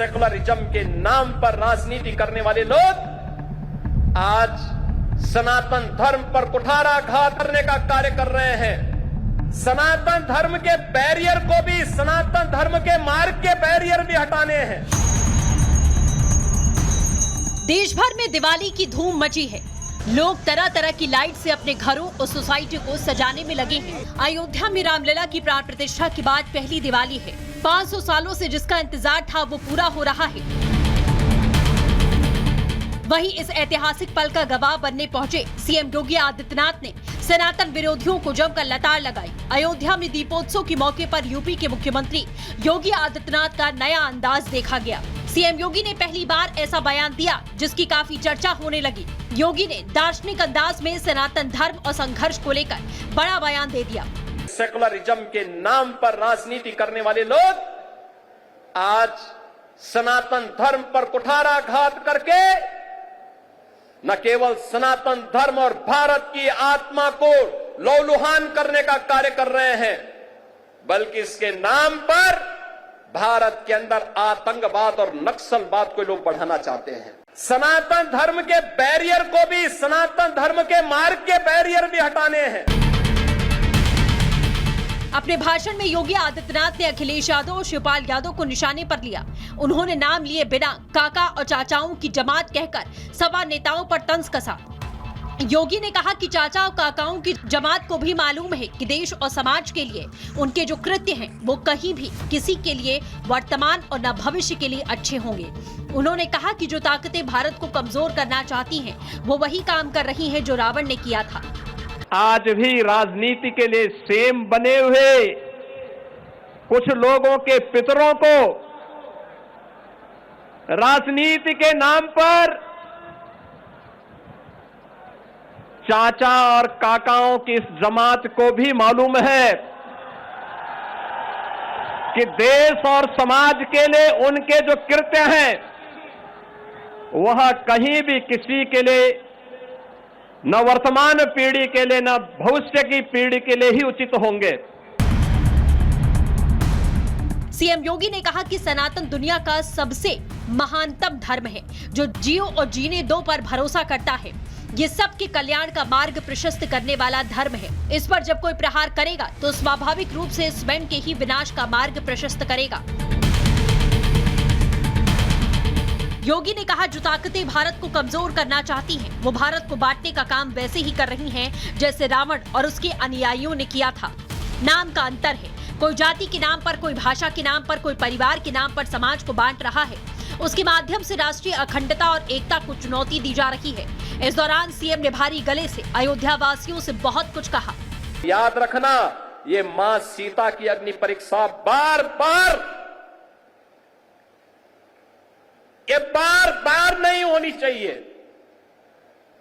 Secularism के नाम पर राजनीति करने वाले लोग आज सनातन धर्म पर कुठाराघात करने का कार्य कर रहे हैं। सनातन धर्म के बैरियर को भी, सनातन धर्म के मार्ग के बैरियर भी हटाने हैं। देश भर में दिवाली की धूम मची है। लोग तरह तरह की लाइट से अपने घरों और सोसाइटी को सजाने में लगे हैं। अयोध्या में रामलला की प्राण प्रतिष्ठा के बाद पहली दिवाली है। 500 सालों से जिसका इंतजार था वो पूरा हो रहा है। वहीं इस ऐतिहासिक पल का गवाह बनने पहुंचे सीएम योगी आदित्यनाथ ने सनातन विरोधियों को जमकर लताड़ लगाई। अयोध्या में दीपोत्सव के मौके पर यूपी के मुख्यमंत्री योगी आदित्यनाथ का नया अंदाज देखा गया। सीएम योगी ने पहली बार ऐसा बयान दिया जिसकी काफी चर्चा होने लगी। योगी ने दार्शनिक अंदाज में सनातन धर्म और संघर्ष को लेकर बड़ा बयान दे दिया। सेकुलरिज्म के नाम पर राजनीति करने वाले लोग आज सनातन धर्म पर कुठाराघात करके न केवल सनातन धर्म और भारत की आत्मा को लौलुहान करने का कार्य कर रहे हैं, बल्कि इसके नाम पर भारत के अंदर आतंकवाद और नक्सलवाद को लोग बढ़ाना चाहते हैं। सनातन धर्म के बैरियर को भी, सनातन धर्म के मार्ग के बैरियर भी हटाने हैं। अपने भाषण में योगी आदित्यनाथ ने अखिलेश यादव और शिवपाल यादव को निशाने पर लिया। उन्होंने नाम लिए बिना काका और चाचाओं की जमात कहकर सपा नेताओं पर तंज कसा। योगी ने कहा कि चाचा और काकाओं की जमात को भी मालूम है कि देश और समाज के लिए उनके जो कृत्य हैं वो कहीं भी किसी के लिए वर्तमान और न भविष्य के लिए अच्छे होंगे। उन्होंने कहा कि जो ताकतें भारत को कमजोर करना चाहती हैं वो वही काम कर रही हैं जो रावण ने किया था। आज भी राजनीति के लिए सेम बने हुए कुछ लोगों के पितरों को राजनीति के नाम पर चाचा और काकाओं की इस जमात को भी मालूम है कि देश और समाज के लिए उनके जो कृत्य हैं वह कहीं भी किसी के लिए, न वर्तमान पीढ़ी के लिए न भविष्य की पीढ़ी के लिए ही उचित होंगे। सीएम योगी ने कहा कि सनातन दुनिया का सबसे महानतम धर्म है जो जियो और जीने दो पर भरोसा करता है। ये सबके कल्याण का मार्ग प्रशस्त करने वाला धर्म है। इस पर जब कोई प्रहार करेगा तो स्वाभाविक रूप से स्वयं के ही विनाश का मार्ग प्रशस्त करेगा। योगी ने कहा जो ताकतें भारत को कमजोर करना चाहती हैं, वो भारत को बांटने का काम वैसे ही कर रही हैं जैसे रावण और उसके अनुयायियों ने किया था। नाम का अंतर है। कोई जाति के नाम पर, कोई भाषा के नाम पर, कोई परिवार के नाम पर समाज को बांट रहा है। उसके माध्यम से राष्ट्रीय अखंडता और एकता को चुनौती दी जा रही है। इस दौरान सीएम ने भारी गले से अयोध्या वासियों से बहुत कुछ कहा। याद रखना, ये मां सीता की अग्नि परीक्षा बार बार नहीं होनी चाहिए।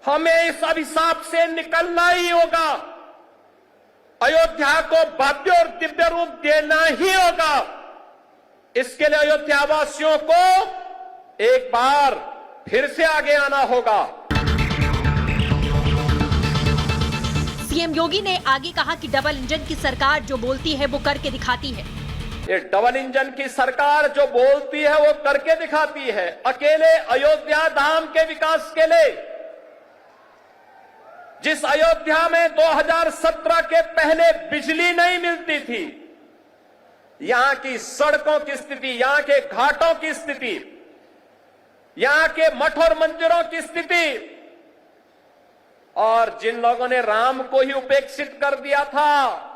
हमें इस अभिशाप से निकलना ही होगा। अयोध्या को भव्य और दिव्य रूप देना ही होगा। इसके लिए अयोध्या वासियों को एक बार फिर से आगे आना होगा। सीएम योगी ने आगे कहा कि डबल इंजन की सरकार जो बोलती है वो करके दिखाती है। ये डबल इंजन की सरकार जो बोलती है वो करके दिखाती है। अकेले अयोध्या धाम के विकास के लिए, जिस अयोध्या में 2017 के पहले बिजली नहीं मिलती थी, यहां की सड़कों की स्थिति, यहां के घाटों की स्थिति, यहां के मठ और मंदिरों की स्थिति, और जिन लोगों ने राम को ही उपेक्षित कर दिया था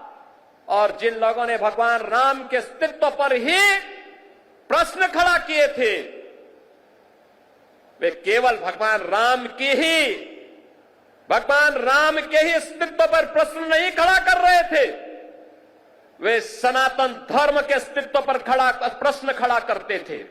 और जिन लोगों ने भगवान राम के अस्तित्व पर ही प्रश्न खड़ा किए थे, वे केवल भगवान राम के ही अस्तित्व पर प्रश्न नहीं खड़ा कर रहे थे, वे सनातन धर्म के अस्तित्व पर प्रश्न खड़ा करते थे।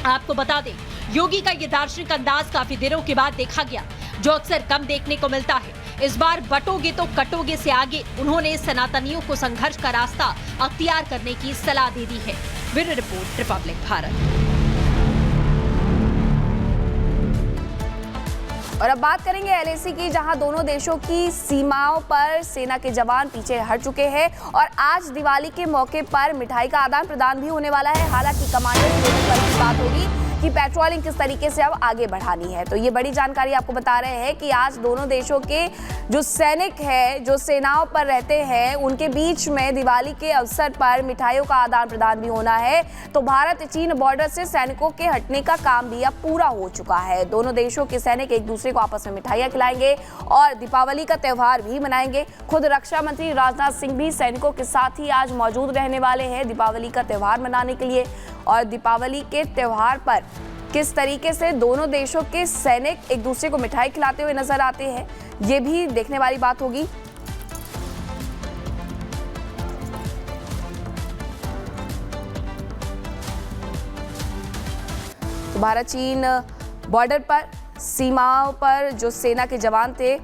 आपको बता दें, योगी का ये दार्शनिक अंदाज काफी दिनों के बाद देखा गया, जो अक्सर कम देखने को मिलता है। इस बार बटोगे तो कटोगे से आगे उन्होंने सनातनियों को संघर्ष का रास्ता अख्तियार करने की सलाह दे दी है। Bureau report, Republic Bharat. और अब बात करेंगे LAC की, जहां दोनों देशों की सीमाओं पर सेना के जवान पीछे हट चुके हैं और आज दिवाली के मौके पर मिठाई का आदान प्रदान भी होने वाला है। हालांकि कमांडर लेवल पर की बात होगी कि पेट्रोलिंग किस तरीके से अब आगे बढ़ानी है। तो ये बड़ी जानकारी आपको बता रहे हैं कि आज दोनों देशों के जो सैनिक हैं, जो सेनाओं पर रहते हैं, उनके बीच में दिवाली के अवसर पर मिठाइयों का आदान प्रदान भी होना है। तो भारत चीन बॉर्डर से सैनिकों के हटने का काम भी अब पूरा हो चुका है। दोनों देशों के सैनिक एक दूसरे को आपस में मिठाइयां खिलाएंगे और दीपावली का त्यौहार भी मनाएंगे। खुद रक्षा मंत्री राजनाथ सिंह भी सैनिकों के साथ ही आज मौजूद रहने वाले हैं दीपावली का त्यौहार मनाने के लिए। और दीपावली के त्यौहार पर किस तरीके से दोनों देशों के सैनिक एक दूसरे को मिठाई खिलाते हुए नजर आते हैं, ये भी देखने वाली बात होगी। तो भारत चीन बॉर्डर पर सीमाओं पर जो सेना के जवान थे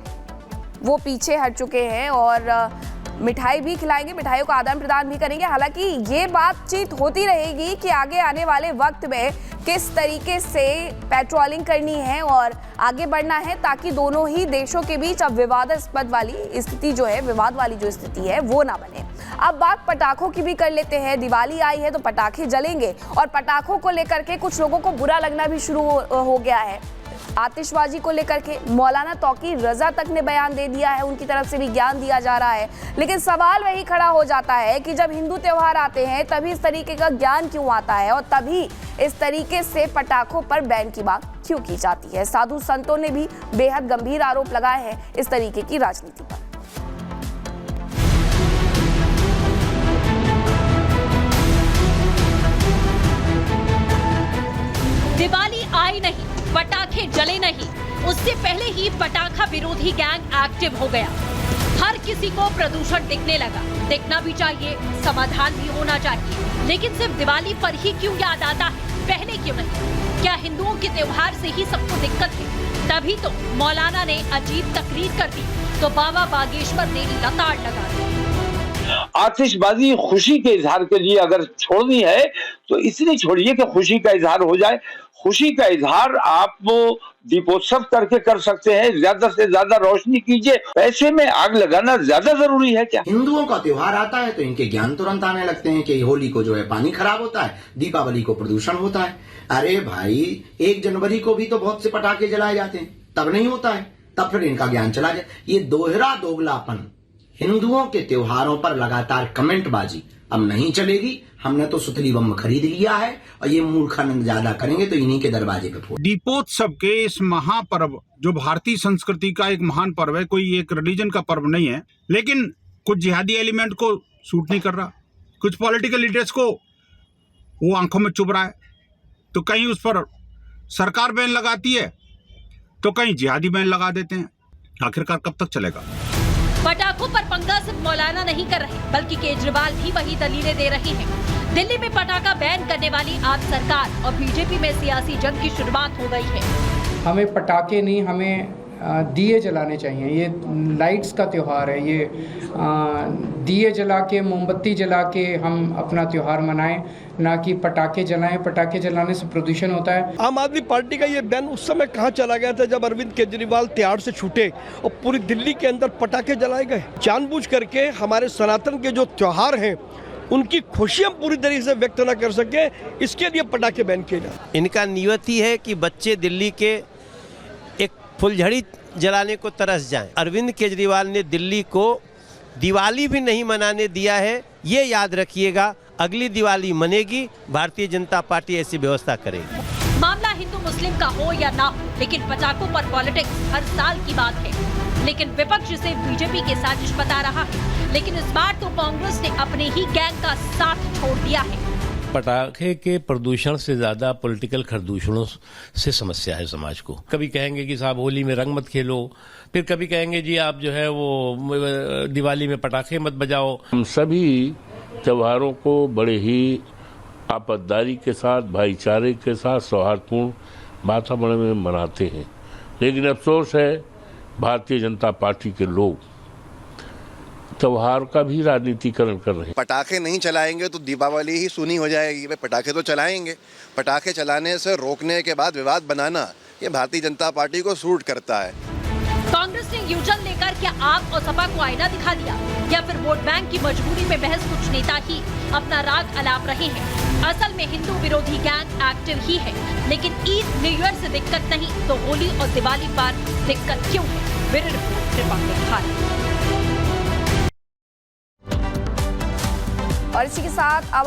वो पीछे हट चुके हैं और मिठाई भी खिलाएंगे, मिठाइयों का आदान प्रदान भी करेंगे। हालांकि ये बातचीत होती रहेगी कि आगे आने वाले वक्त में किस तरीके से पेट्रोलिंग करनी है और आगे बढ़ना है, ताकि दोनों ही देशों के बीच अब विवादास्पद वाली स्थिति जो है, विवाद वाली जो स्थिति है वो ना बने। अब बात पटाखों की भी कर लेते हैं। दिवाली आई है तो पटाखे जलेंगे और पटाखों को लेकर के कुछ लोगों को बुरा लगना भी शुरू हो गया है। आतिशबाजी को लेकर के मौलाना तौकीर रजा तक ने बयान दे दिया है, उनकी तरफ से भी ज्ञान दिया जा रहा है। लेकिन सवाल वही खड़ा हो जाता है कि जब हिंदू त्योहार आते हैं तभी इस तरीके का ज्ञान क्यों आता है और तभी इस तरीके से पटाखों पर बैन की बात क्यों की जाती है। साधु संतों ने भी बेहद गंभीर आरोप लगाए हैं इस तरीके की राजनीति पर। दिवाली आई नहीं, पटाखे जले नहीं, उससे पहले ही पटाखा विरोधी गैंग एक्टिव हो गया। हर किसी को प्रदूषण दिखने लगा। दिखना भी चाहिए, समाधान भी होना चाहिए, लेकिन सिर्फ दिवाली पर ही क्यों याद आता है, पहले क्यों नहीं? क्या हिंदुओं के त्योहार से ही सबको दिक्कत है? तभी तो मौलाना ने अजीब तकरीर कर दी तो बाबा बागेश्वर ने लताड़ लगा दी। आतिशबाजी खुशी के इजहार के लिए अगर छोड़नी है तो इसलिए छोड़िए कि खुशी का इजहार हो जाए। खुशी का इजहार आप दीपोत्सव करके कर सकते हैं, ज्यादा से ज्यादा रोशनी कीजिए। पैसे में आग लगाना ज्यादा जरूरी है क्या? हिंदुओं का त्योहार आता है तो इनके ज्ञान तुरंत आने लगते हैं कि होली को जो है पानी खराब होता है, दीपावली को प्रदूषण होता है। अरे भाई, 1 जनवरी को भी तो बहुत से पटाखे जलाए जाते हैं, तब नहीं होता है, तब फिर इनका ज्ञान चला जाए। ये दोगलापन, हिंदुओं के त्योहारों पर लगातार कमेंटबाजी अब नहीं चलेगी। हमने तो सुतली बम खरीद लिया है और ये मूर्खानंद ज्यादा करेंगे तो इन्हीं के दरवाजे पे फोड़। दीपोत्सव के इस महापर्व जो भारतीय संस्कृति का एक महान पर्व है, कोई एक रिलीजन का पर्व नहीं है, लेकिन कुछ जिहादी एलिमेंट को सूट नहीं कर रहा, कुछ पॉलिटिकल लीडर्स को वो आंखों में चुभ रहा है। तो कहीं उस पर सरकार बैन लगाती है तो कहीं जिहादी बैन लगा देते हैं। आखिरकार कब तक चलेगा? पटाखों पर पंगा सिर्फ मौलाना नहीं कर रहे, बल्कि केजरीवाल भी वही दलीलें दे रहे हैं। दिल्ली में पटाखा बैन करने वाली आप सरकार और बीजेपी में सियासी जंग की शुरुआत हो गई है। हमें पटाखे नहीं, हमें दिए जलाने चाहिए। ये लाइट्स का त्योहार है, ये दिए जला के, मोमबत्ती जला के हम अपना त्योहार मनाएं, ना कि पटाखे जलाएं। पटाखे जलाने से प्रदूषण होता है। आम आदमी पार्टी का ये बैन उस समय कहाँ चला गया था जब अरविंद केजरीवाल तिहाड़ से छूटे और पूरी दिल्ली के अंदर पटाखे जलाए गए। जानबूझ करके हमारे सनातन के जो त्योहार हैं उनकी खुशी हम पूरी तरीके से व्यक्त न कर सके, इसके लिए पटाखे बैन किए जाए। इनका नियत ही है कि बच्चे दिल्ली के एक फुलझड़ी जलाने को तरस जाएं। अरविंद केजरीवाल ने दिल्ली को दिवाली भी नहीं मनाने दिया है। ये याद रखिएगा, अगली दिवाली मनेगी, भारतीय जनता पार्टी ऐसी व्यवस्था करेगी। मामला हिंदू मुस्लिम का हो या ना हो, लेकिन पटाखों पर पॉलिटिक्स हर साल की बात है। लेकिन विपक्ष इसे बीजेपी के साजिश बता रहा है, लेकिन इस बार तो कांग्रेस ने अपने ही गैंग का साथ छोड़ दिया है। पटाखे के प्रदूषण से ज्यादा पॉलिटिकल खरदूषणों से समस्या है समाज को। कभी कहेंगे कि साहब होली में रंग मत खेलो, फिर कभी कहेंगे जी आप जो है वो दिवाली में पटाखे मत बजाओ। हम सभी त्योहारों को बड़े ही आपतदारी के साथ, भाईचारे के साथ, सौहार्दपूर्ण वातावरण में मनाते हैं, लेकिन अफसोस है भारतीय जनता पार्टी के लोग त्योहार का भी राजनीतिकरण कर रहे हैं। पटाखे नहीं चलाएंगे तो दीपावली ही सुनी हो जाएगी। भाई पटाखे तो चलाएंगे, पटाखे चलाने से रोकने के बाद विवाद बनाना ये भारतीय जनता पार्टी को सूट करता है। कांग्रेस ने यूटर्न लेकर क्या आप और सपा को आईना दिखा दिया, या फिर वोट बैंक की मजबूरी में बहस कुछ नेता ही अपना राग अलाप रहे हैं? असल में हिंदू विरोधी गैंग एक्टिव ही है, लेकिन ईद न्यू ईयर से दिक्कत नहीं तो होली और दिवाली पर दिक्कत क्यों है? Bureau report Republic Bharat. और इसी के साथ अब